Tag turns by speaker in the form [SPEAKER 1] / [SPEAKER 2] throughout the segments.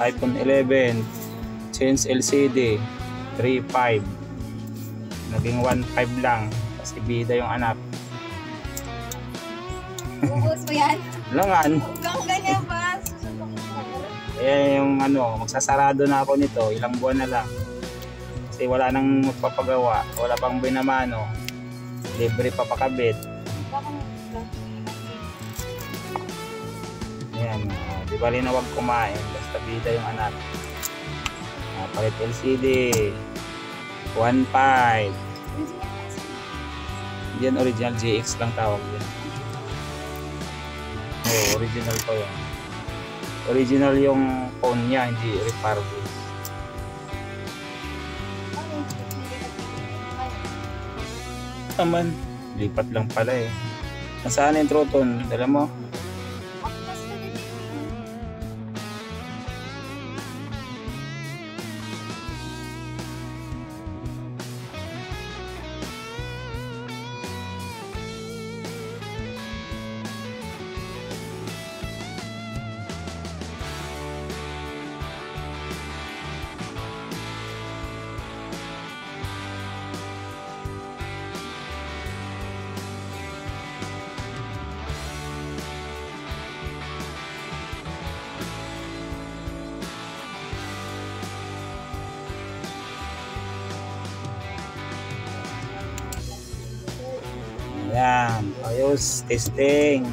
[SPEAKER 1] iPhone 11, change LCD, 3.5. Naging 1.5 lang kasi bida yung anak.
[SPEAKER 2] Ubus mo yan?
[SPEAKER 1] Langan.
[SPEAKER 2] Kung ganyan ba?
[SPEAKER 1] Eh yung ano, magsasarado na ako nito, ilang buwan na lang. Kasi wala nang magpapagawa, wala pang binamano. Libre pa pakabit. Ayan, di bali na wag kumain, basta bida yung anak. Palit LCD, 1.5. Yan original GX lang tawag yun. Oh, original pa yun. Original yung phone niya, hindi refurbished. Naman, lipat lang pala eh. Nasaan yung Troton? Dala mo? Ayan, ayos, testing.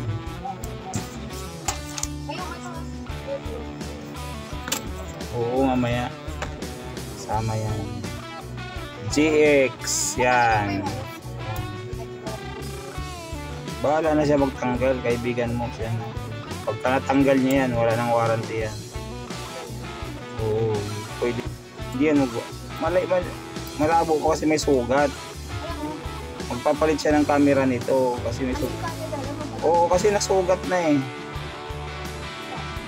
[SPEAKER 1] Oo, mamaya. Sama yan. GX, yan. Bahala na siya magtanggal, kaibigan mo siya. Pagka natanggal niya yan, wala nang warranty yan. Oo, pwede. Hindi yan, malabo pa kasi may sugat. Magpapalit siya ng camera nito kasi may sugat. Oo, kasi nasugat na eh.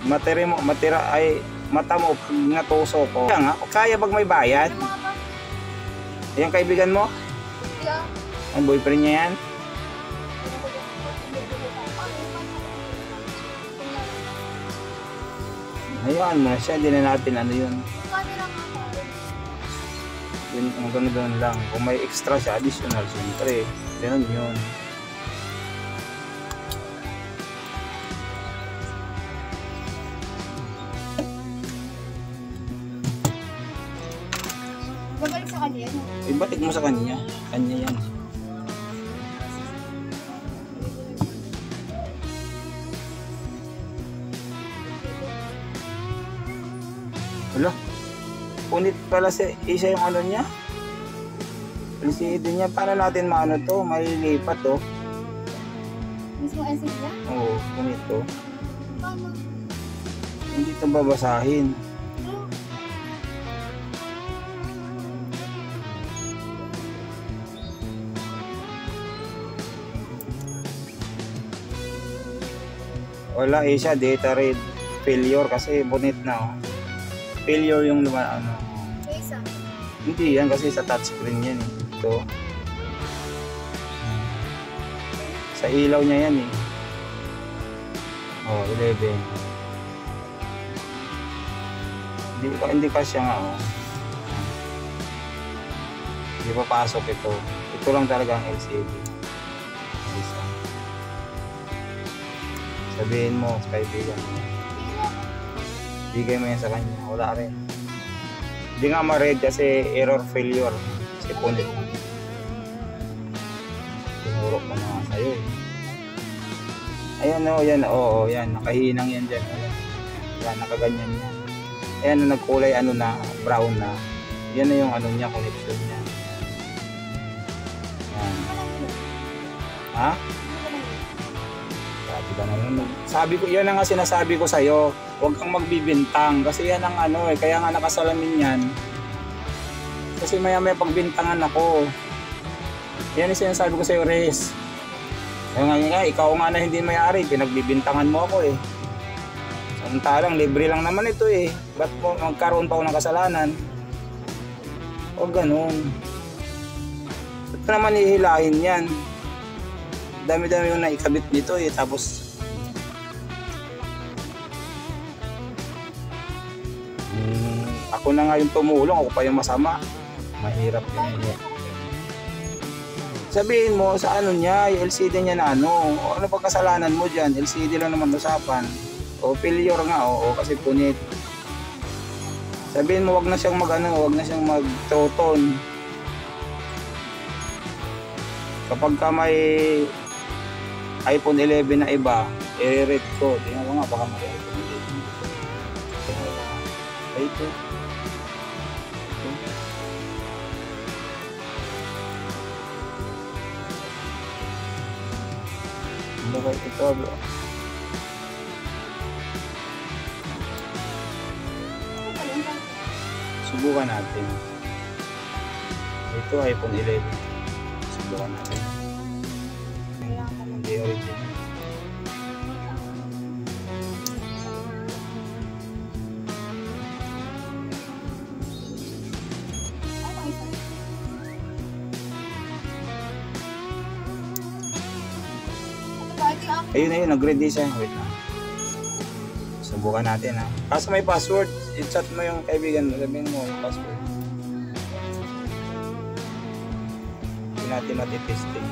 [SPEAKER 1] Matira ay mata mo pag natuso ko. Kaya nga, kaya pag may bayad. Yung kaibigan mo? Ang boyfriend niya yan? Hayaan mo na siya, hindi na natin ano yun. Hanggang doon lang. Kung may extra siya, additional siyempre. Ganun yun.
[SPEAKER 2] Babalik sa kanya yan.
[SPEAKER 1] Ibalik mo sa kanya. Kanya yan. Wala. Punit pala isa yung ano niya. LCD niya. Paano natin maano to? Malilipat to.
[SPEAKER 2] Mismo LCD niya?
[SPEAKER 1] Oo, punit to.
[SPEAKER 2] Paano?
[SPEAKER 1] Hindi ito babasahin. Wala eh siya, data read failure kasi bunit na oh. Failure yung ano.
[SPEAKER 2] Isa?
[SPEAKER 1] Hindi yan kasi sa touchscreen yan eh. Ito. Sa ilaw niya yan eh. Oh, 11. Hindi pa siya nga oh. Hindi pa pasok ito. Ito lang talaga ang LCD. Isa. Sabihin mo sa kaibigan mo. Bigay mo yan sa kanya. Wala rin. Hindi nga ma-read kasi error failure. Kasi punit. Tinuro ko na sa'yo eh. Ayan o, yan. Oo, yan. Nakahinang yan dyan. Yan, nakaganyan yan. Ayan, nagkulay ano na, brown na. Yan na yung ano niya, connection niya. Yan. Ha? Sabi ka naman. Sabi ko, yan ang nga sinasabi ko sa'yo. Huwag kang magbibintang kasi yan ang ano eh, kaya nga nakasalamin yan. Kasi maya pagbintangan ako. Yan yung sinasabi ko sa'yo, Res. Kaya nga, ikaw nga na hindi may-ari, pinagbibintangan mo ako eh. Samantalang, libre lang naman ito eh. Ba't mo magkaroon pa ako ng kasalanan? Huwag ganun. Ba't ka naman ihilahin yan? Dami-dami yung naikabit dito eh, tapos Ako na nga yung tumulong, ako pa yung masama. Mahirap yun. Sabihin mo sa ano niya, yung LCD niya na ano, o ano pag kasalanan mo dyan, LCD lang naman usapan. O failure nga, o kasi punit. Sabihin mo wag na siyang wag na siyang mag-troton. Kapag ka may iPhone 11 na iba, i-rate ko. Tingnan ko nga, baka may iPhone 11. Ay, ito. Bakit ito, bro? Subukan natin. Ito, iPhone 11. Subukan natin. Hindi original. Ayun, nag-ready siya. Wait lang. Subukan natin ha. Kaso may password. I-chat mo yung kaibigan mo. Sabihin mo yung password. Hindi natin matitesting.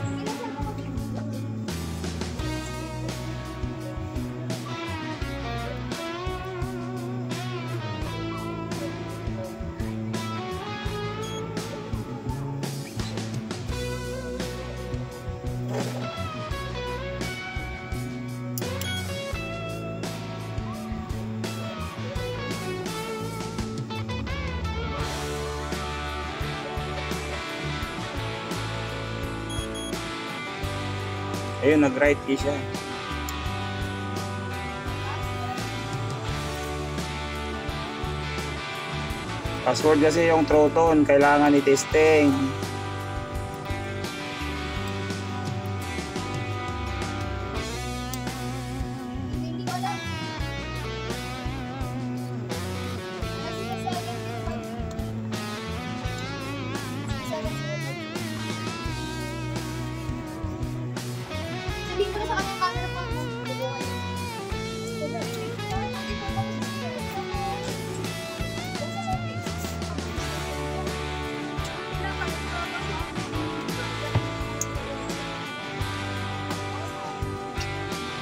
[SPEAKER 1] Ayun, nag-right key siya. Password kasi yung Troton, kailangan i-testing.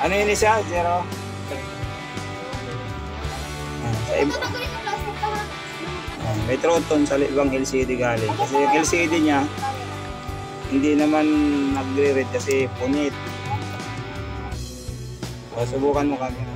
[SPEAKER 1] Ano yun siya? Zero? Sa iba. May Troton sa ibang LCD galing. Kasi yung LCD niya, hindi naman nagre-read kasi punit. Subukan mo kami.